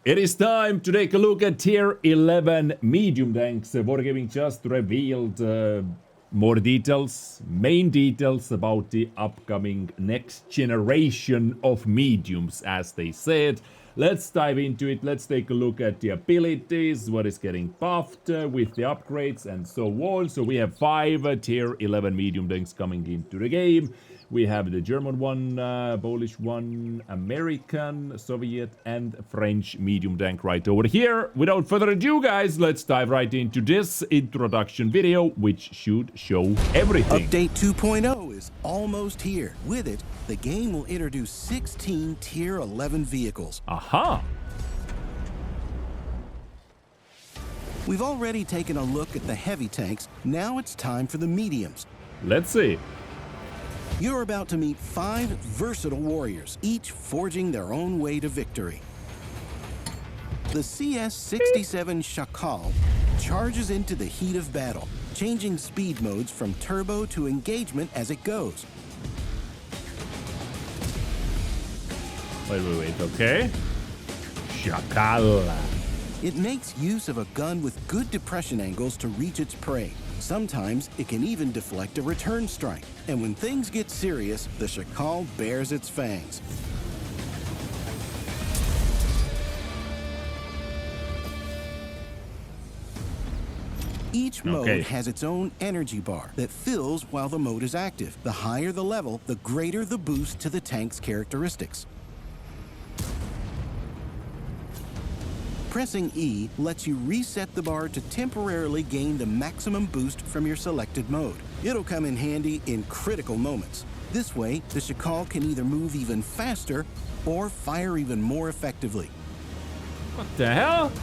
It is time to take a look at Tier 11 medium tanks. Wargaming just revealed more details, main details about the upcoming next generation of mediums, as they said. Let's dive into it. Let's take a look at the abilities, what is getting buffed with the upgrades and so on. So we have 5 Tier 11 medium tanks coming into the game. We have the German one, Polish one, American, Soviet, and French medium tank right over here. Without further ado, guys, let's dive right into this introduction video, which should show everything. Update 2.0 is almost here. With it, the game will introduce 16 Tier 11 vehicles. Aha! We've already taken a look at the heavy tanks. Now it's time for the mediums. Let's see. You're about to meet 5 versatile warriors, each forging their own way to victory. The CS67 Szakal charges into the heat of battle, changing speed modes from turbo to engagement as it goes. Wait, okay. Szakal. It makes use of a gun with good depression angles to reach its prey. Sometimes it can even deflect a return strike. And when things get serious, the Szakal bares its fangs. Each mode has its own energy bar that fills while the mode is active. The higher the level, the greater the boost to the tank's characteristics. Pressing E lets you reset the bar to temporarily gain the maximum boost from your selected mode. It'll come in handy in critical moments. This way, the Szakal can either move even faster or fire even more effectively. What the hell?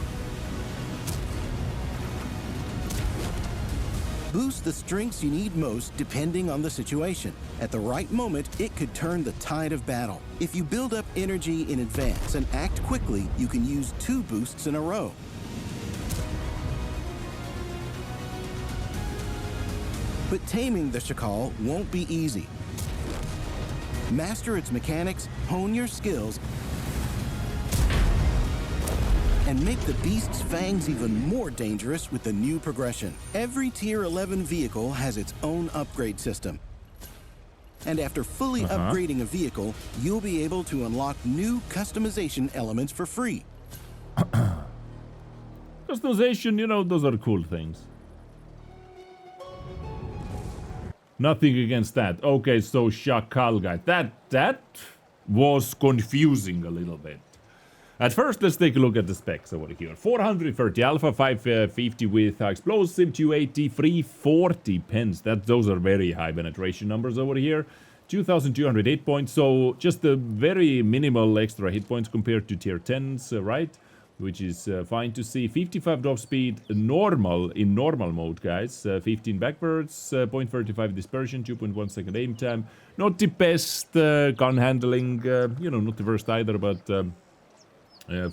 Boost the strengths you need most depending on the situation. At the right moment, it could turn the tide of battle. If you build up energy in advance and act quickly, you can use 2 boosts in a row. But taming the Szakal won't be easy. Master its mechanics, hone your skills, and make the beast's fangs even more dangerous with the new progression. Every Tier 11 vehicle has its own upgrade system. And after fully upgrading a vehicle, you'll be able to unlock new customization elements for free. Customization, you know, those are cool things. Nothing against that. Okay, so Szakal guy. That was confusing a little bit. At first, let's take a look at the specs over here. 430 alpha, 550 with explosive, 280, 340 pens. Those are very high penetration numbers over here. 2,200 hit points, so just a very minimal extra hit points compared to tier 10s, right? Which is fine to see. 55 drop speed, normal in normal mode, guys. 15 backwards, 0.35 dispersion, 2.1 second aim time. Not the best gun handling, you know, not the worst either, but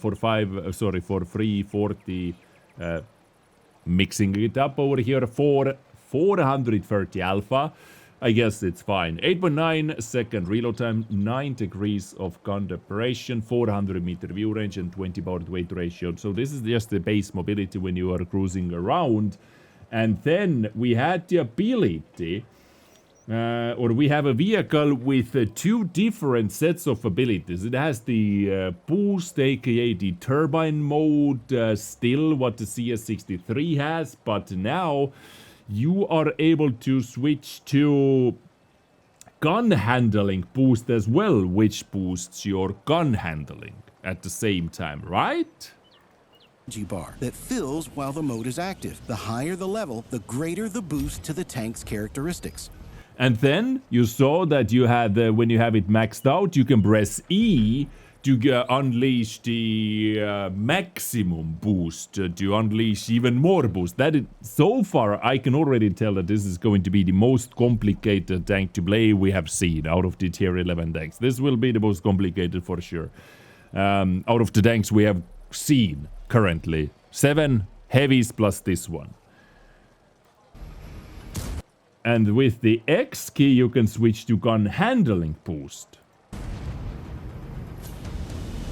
for 340, mixing it up over here for 430 alpha. I guess it's fine. 8.9 second reload time, 9 degrees of gun depression, 400 meter view range, and 20 power to weight ratio. So this is just the base mobility when you are cruising around. And then we had the ability, or we have a vehicle with 2 different sets of abilities. It has the boost, aka the turbine mode, still what the CS63 has, but now you are able to switch to gun handling boost as well, which boosts your gun handling at the same time, right? Bar that fills while the mode is active. The higher the level, the greater the boost to the tank's characteristics. And then you saw that you had, when you have it maxed out, you can press E to unleash the maximum boost, to unleash even more boost. So far, I can already tell that this is going to be the most complicated tank to play we have seen out of the tier 11 tanks. This will be the most complicated for sure. Out of the tanks we have seen currently. 7 heavies plus this one. And with the X key, you can switch to gun handling boost.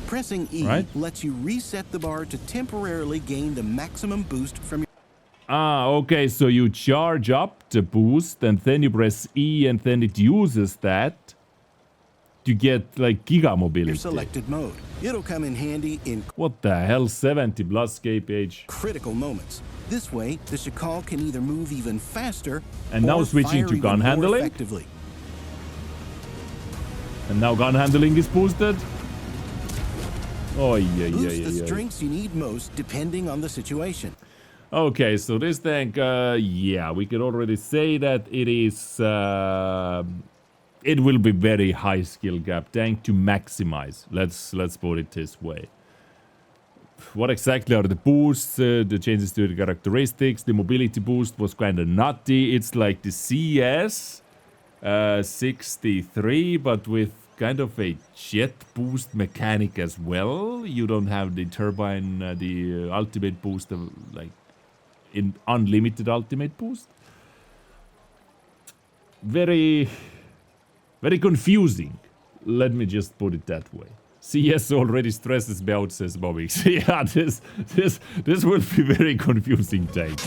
Pressing E Right. lets you reset the bar to temporarily gain the maximum boost from your... Ah, okay, so you charge up the boost and then you press E and then it uses that to get like giga mobility. your selected mode. It'll come in handy in What the hell, 70 plus kph. critical moments. This way, the Szakal can either move even faster And now or switching fire to even gun more handling. effectively. And now gun handling is boosted. Oh, yeah. Boost the strengths you need most depending on the situation. Okay, so this tank, yeah, we can already say that it is, it will be very high skill gap tank to maximize. Let's put it this way. What exactly are the boosts, the changes to the characteristics? The mobility boost was kind of nutty. It's like the CS 63, but with kind of a jet boost mechanic as well. You don't have the turbine, the ultimate boost of like in unlimited ultimate boost. Very confusing. Let me just put it that way. CS already stresses me out, says Bobby. Yeah, this will be very confusing tank.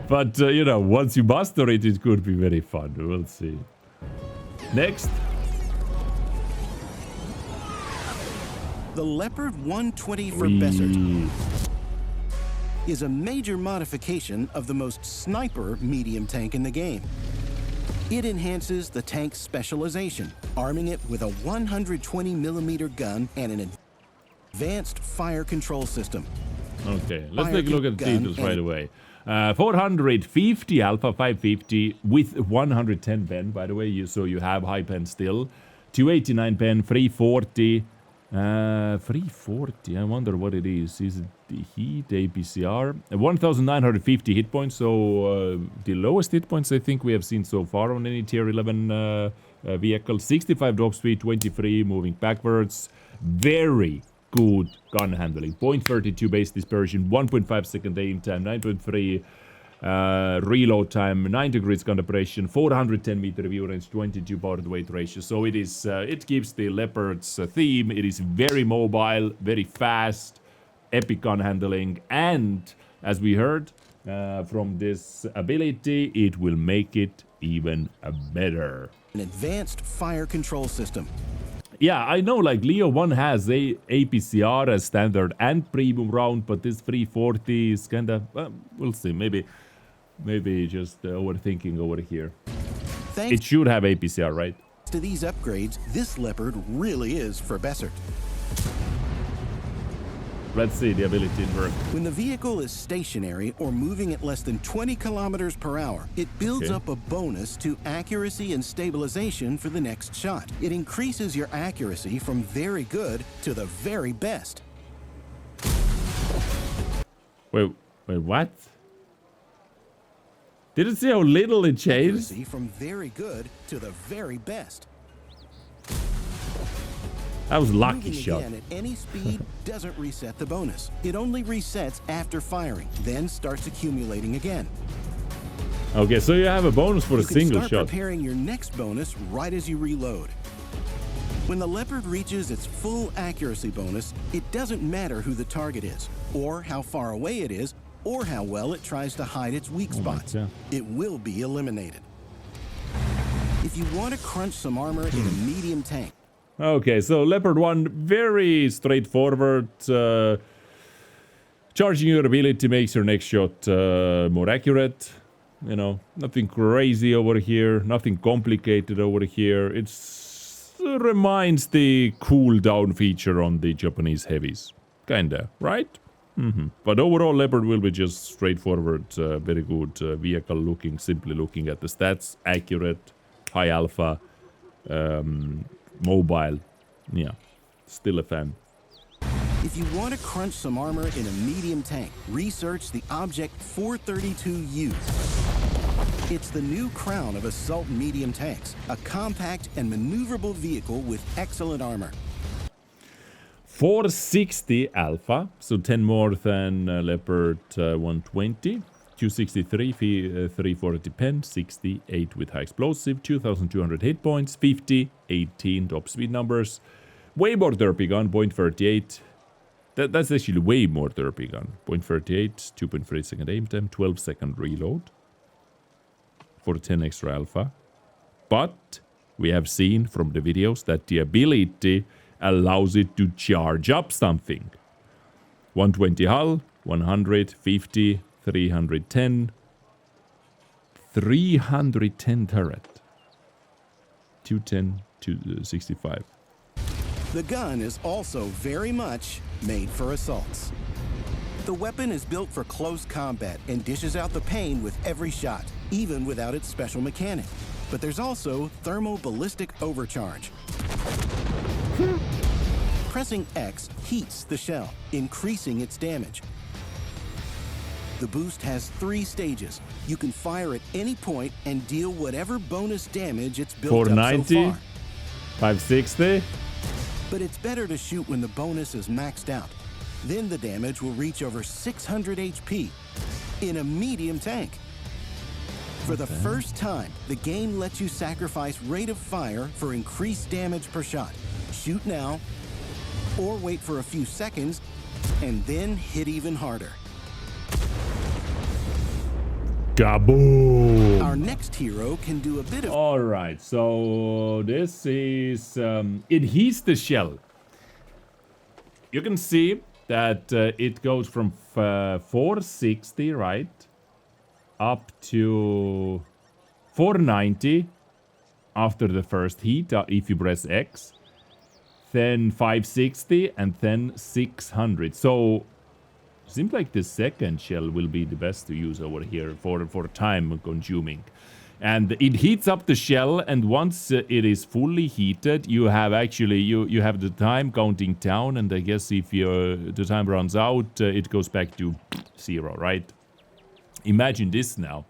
But you know, once you master it, it could be very fun. We'll see. Next. The Leopard 120 Verbessert is a major modification of the most sniper medium tank in the game. It enhances the tank's specialization, arming it with a 120mm gun and an advanced fire control system. Okay, let's Fire take a look at the gun details and right away. 450 Alpha 550 with 110 pen, by the way, so you have high pen still. 289 pen, 340. 340, I wonder what it is. Is it the heat, APCR? 1950 hit points, so the lowest hit points I think we have seen so far on any tier 11 vehicle. 65 drop speed, 23 moving backwards. Very good gun handling. 0.32 base dispersion, 1.5 second aim time, 9.3 reload time, 9 degrees gun depression, 410 meter view range, 22 power to weight ratio. So it is, it keeps the Leopard's theme. It is very mobile, very fast, epic gun handling, and as we heard from this ability, it will make it even better. An advanced fire control system. Yeah, I know, like, Leo 1 has a APCR as standard and premium round, but this 340 is kind of, we'll see, maybe just overthinking over here. Thanks It should have APCR, right? to these upgrades, this Leopard really is Verbessert. Let's see the ability in work. When the vehicle is stationary or moving at less than 20 kilometers per hour, it builds up a bonus to accuracy and stabilization for the next shot. It increases your accuracy from very good to the very best. Wait, what? Did it see how little it changed? Accuracy from very good to the very best. That was a lucky Moving shot. again at any speed doesn't reset the bonus. It only resets after firing, then starts accumulating again. Okay, so you have a bonus for a You can single start shot. preparing your next bonus right as you reload. When the Leopard reaches its full accuracy bonus, it doesn't matter who the target is, or how far away it is, or how well it tries to hide its weak spots. God. It will be eliminated. If you want to crunch some armor in a medium tank, Okay, so Leopard 1, very straightforward. Charging your ability makes your next shot more accurate. You know, nothing crazy over here, nothing complicated over here. It's reminds the cooldown feature on the Japanese heavies. Kinda, right? But overall, Leopard will be just straightforward, very good vehicle looking, simply looking at the stats. Accurate, high alpha, mobile. Yeah, still a fan. if you want to crunch some armor in a medium tank, research the Object 432U. It's the new crown of assault medium tanks, a compact and maneuverable vehicle with excellent armor. 460 alpha, so 10 more than Leopard 120. 263, 340 pen, 68 with high explosive, 2200 hit points, 50, 18 top speed numbers. Way more derpy gun, 0.38. That's actually way more derpy gun. 0.38, 2.3 second aim time, 12 second reload for 10 extra alpha. But we have seen from the videos that the ability allows it to charge up something. 120 hull, 150, 310. 310 turret. 210, 265. The gun is also very much made for assaults. The weapon is built for close combat and dishes out the pain with every shot, even without its special mechanic. But there's also thermoballistic overcharge. Pressing X heats the shell, increasing its damage. The boost has 3 stages. You can fire at any point and deal whatever bonus damage it's built up so 490, far. 560. But it's better to shoot when the bonus is maxed out. Then the damage will reach over 600 HP in a medium tank. For the first time, the game lets you sacrifice rate of fire for increased damage per shot. Shoot now, or wait for a few seconds, and then hit even harder. Kaboom! Our next hero can do a bit of... Alright, so this is... it heats the shell. You can see that it goes from 460, right? Up to 490 after the first heat, if you press X. Then 560 and then 600. So... seems like the second shell will be the best to use over here for time consuming. And it heats up the shell, and once it is fully heated, you have actually, you have the time counting down, and I guess if the time runs out, it goes back to 0, right? Imagine this now.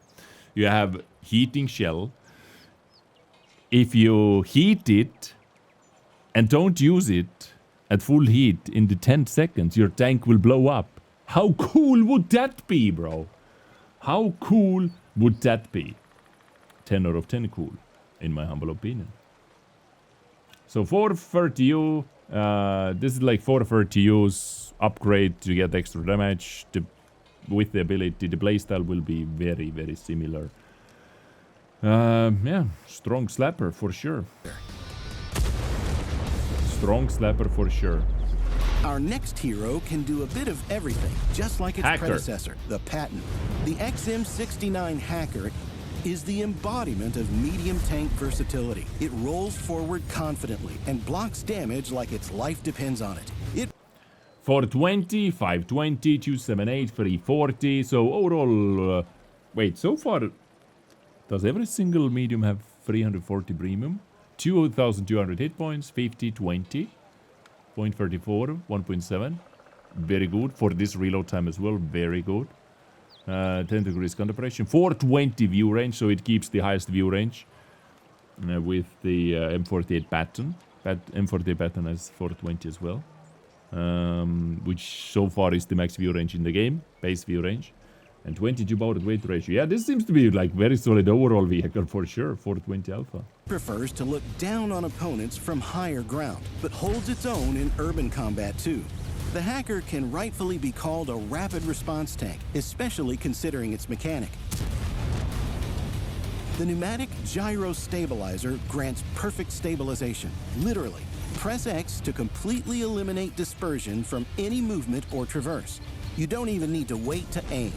You have heating shell. If you heat it and don't use it at full heat in the 10 seconds, your tank will blow up. How cool would that be, bro? How cool would that be? 10 out of 10 cool, in my humble opinion. So 430U, this is like 430U's upgrade to get extra damage. With the ability, the playstyle will be very, very similar. Yeah, strong slapper for sure. Strong slapper for sure. Our next hero can do a bit of everything, just like its predecessor, the Patent. The XM69 Hacker is the embodiment of medium tank versatility. It rolls forward confidently and blocks damage like its life depends on it. 420, 520, 278, 340. So overall, wait, so far, does every single medium have 340 premium? 2,200 hit points, 50, 20. 0.34, 1.7. Very good for this reload time as well. Very good. 10 degrees counter-pressure. 420 view range, so it keeps the highest view range with the M48 pattern. M48 pattern has 420 as well, which so far is the max view range in the game, base view range. And 22 power to weight ratio. Yeah, this seems to be like very solid overall vehicle for sure. 420 alpha. Prefers to look down on opponents from higher ground, but holds its own in urban combat too. The Hacker can rightfully be called a rapid response tank, especially considering its mechanic. The pneumatic gyro stabilizer grants perfect stabilization, literally. Press X to completely eliminate dispersion from any movement or traverse. You don't even need to wait to aim.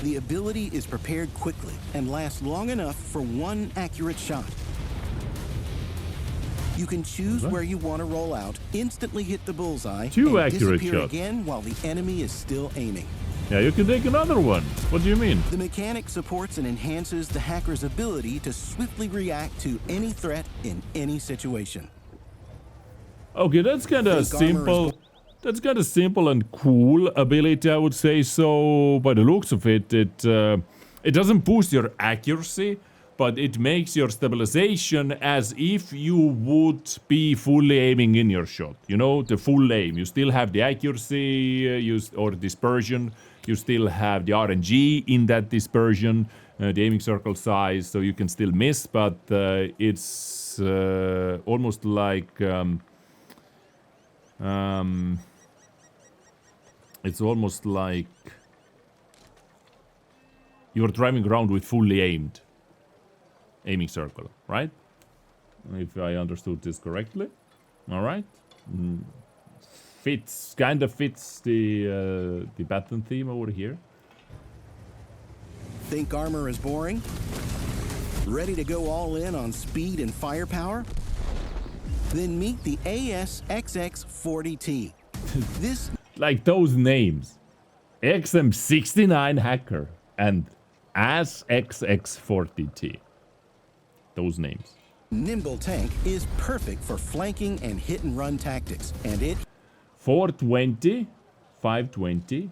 The ability is prepared quickly and lasts long enough for one accurate shot. You can choose where you want to roll out, instantly hit the bullseye, and disappear again while the enemy is still aiming. Yeah, you can take another one. What do you mean? The mechanic supports and enhances the Hacker's ability to swiftly react to any threat in any situation. Okay, that's kind of simple. That's kind of simple and cool ability, I would say. So, by the looks of it, it doesn't boost your accuracy, but it makes your stabilization as if you would be fully aiming in your shot. You know, the full aim. You still have the accuracy or dispersion. You still have the RNG in that dispersion. the aiming circle size, so you can still miss, but it's almost like it's almost like you're driving around with fully aimed aiming circle, right? If I understood this correctly. All right. Kind of fits the pattern theme over here. Think armor is boring? Ready to go all in on speed and firepower? Then meet the ASXX 40T. This... Like those names. XM69 Hacker and ASXX 40T. Those names. nimble tank is perfect for flanking and hit-and-run tactics, and it... 420, 520,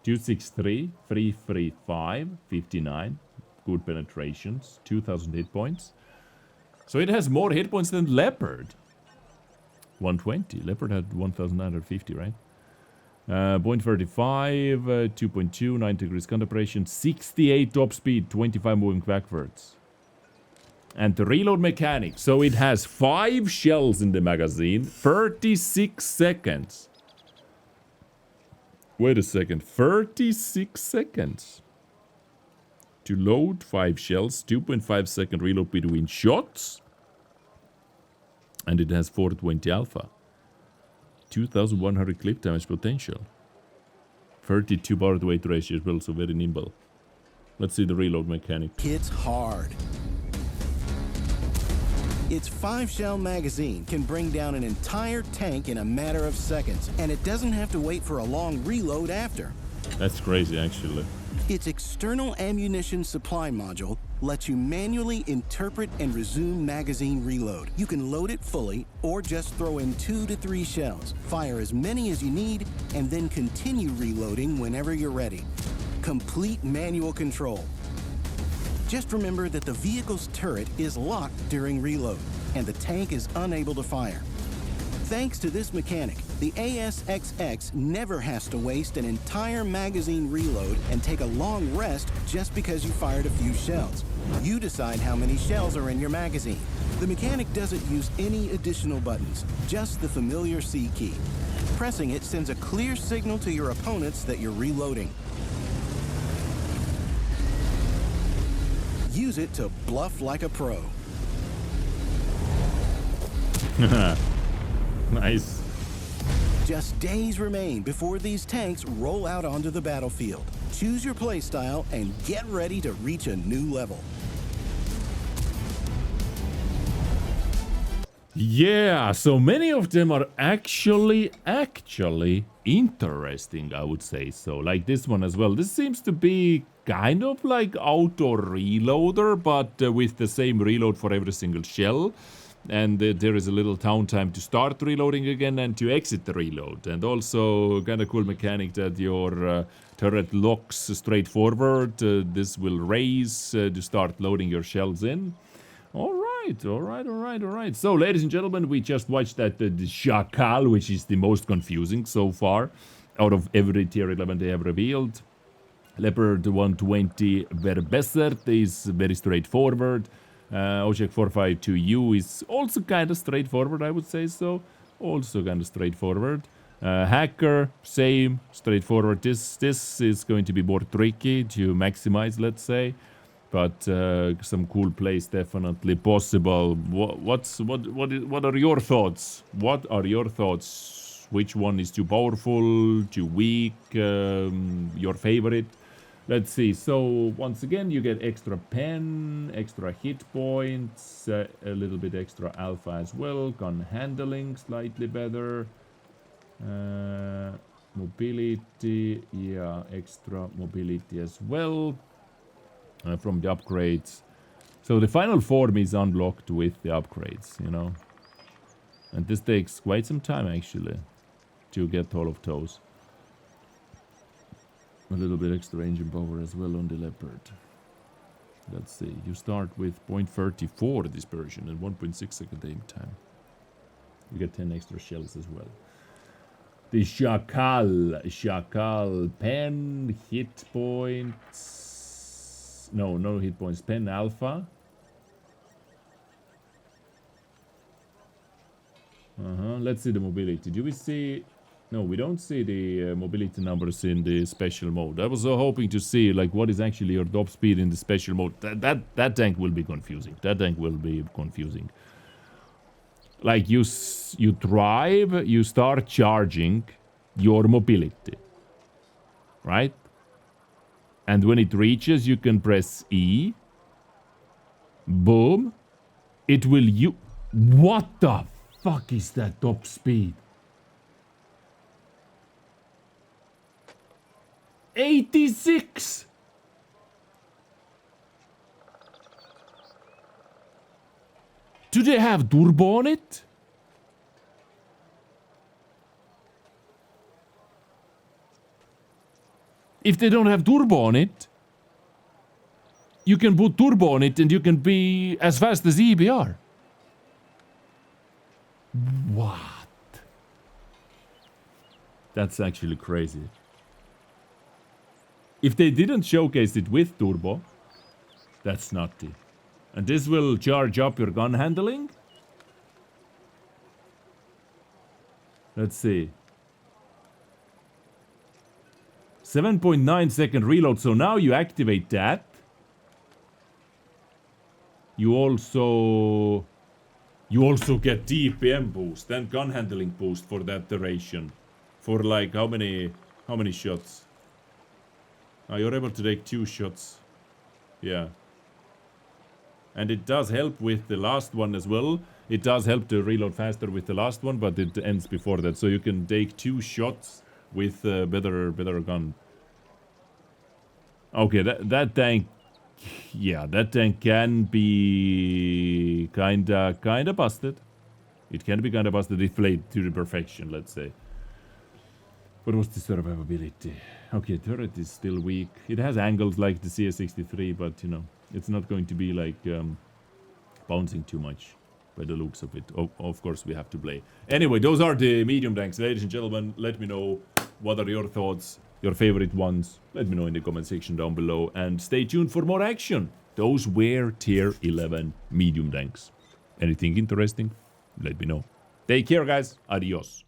263, 335, 59. Good penetrations, 2,000 hit points. So it has more hit points than Leopard. 120. Leopard had 1,950, right? 0.35, 2.2, 90 degrees counter-operation, 68 top speed, 25 moving backwards. And the reload mechanic. So it has 5 shells in the magazine, 36 seconds. Wait a second, 36 seconds. To load 5 shells, 2.5 second reload between shots. And it has 420 alpha. 2,100 clip damage potential. 32 bar to weight ratio as well, so very nimble. Let's see the reload mechanic. Hits hard. Its 5-shell magazine can bring down an entire tank in a matter of seconds, and it doesn't have to wait for a long reload after. That's crazy, actually. Its external ammunition supply module lets you manually interpret and resume magazine reload. You can load it fully or just throw in 2 to 3 shells, fire as many as you need, and then continue reloading whenever you're ready. Complete manual control. Just remember that the vehicle's turret is locked during reload, and the tank is unable to fire. Thanks to this mechanic, the ASXX never has to waste an entire magazine reload and take a long rest just because you fired a few shells. You decide how many shells are in your magazine. The mechanic doesn't use any additional buttons, just the familiar C key. Pressing it sends a clear signal to your opponents that you're reloading. Use it to bluff like a pro. Nice. Just days remain before these tanks roll out onto the battlefield. Choose your playstyle and get ready to reach a new level. Yeah, so many of them are actually interesting, I would say so. Like this one as well. This seems to be kind of like auto reloader, but with the same reload for every single shell. And there is a little downtime to start reloading again and to exit the reload. And also kind of cool mechanic that your turret locks straight forward. This will raise to start loading your shells in. All right. So, ladies and gentlemen, we just watched that the Szakal, which is the most confusing so far out of every tier 11 they have revealed. Leopard 120 Verbessert is very straightforward. Ojek 452U is also kind of straightforward, I would say so. Also kind of straightforward. Hacker, same, straightforward. This is going to be more tricky to maximize, let's say. But some cool plays definitely possible. What are your thoughts? What are your thoughts? Which one is too powerful, too weak, your favorite? Let's see. So once again, you get extra pen, extra hit points, a little bit extra alpha as well. Gun handling slightly better. Mobility, yeah, extra mobility as well. From the upgrades. So the final form is unlocked with the upgrades, you know. And this takes quite some time actually to get all of those. A little bit extra engine power as well on the Leopard. Let's see, you start with 0.34 dispersion and 1.6 second aim time. You get 10 extra shells as well. The Szakal pen, hit points. points. No hit points. Pen Alpha. Let's see the mobility. Do we see... No, we don't see the mobility numbers in the special mode. I was hoping to see like what is actually your top speed in the special mode. That tank will be confusing. Like you drive, you start charging your mobility, right? And when it reaches, you can press E. Boom. It will What the fuck is that top speed? 86! Do they have turbo on it? If they don't have turbo on it, you can put turbo on it and you can be as fast as EBR. What? That's actually crazy. If they didn't showcase it with turbo, that's nutty. And this will charge up your gun handling. Let's see. 7.9 second reload. So now you activate that. You also get DPM boost and gun handling boost for that duration. For like how many shots? You're able to take 2 shots. Yeah. And it does help with the last one as well. It does help to reload faster with the last one, but it ends before that. So you can take 2 shots with a better gun. Okay, that tank... Yeah, that tank can be kinda busted. It can be kinda busted if played to the perfection, let's say. What was the survivability? Okay, turret is still weak. It has angles like the CS63, but you know, it's not going to be like bouncing too much by the looks of it. Of course, we have to play. Anyway, those are the medium tanks. Ladies and gentlemen, let me know what are your thoughts, your favorite ones. Let me know in the comment section down below. And stay tuned for more action. Those were tier 11 medium tanks. Anything interesting? Let me know. Take care, guys. Adios.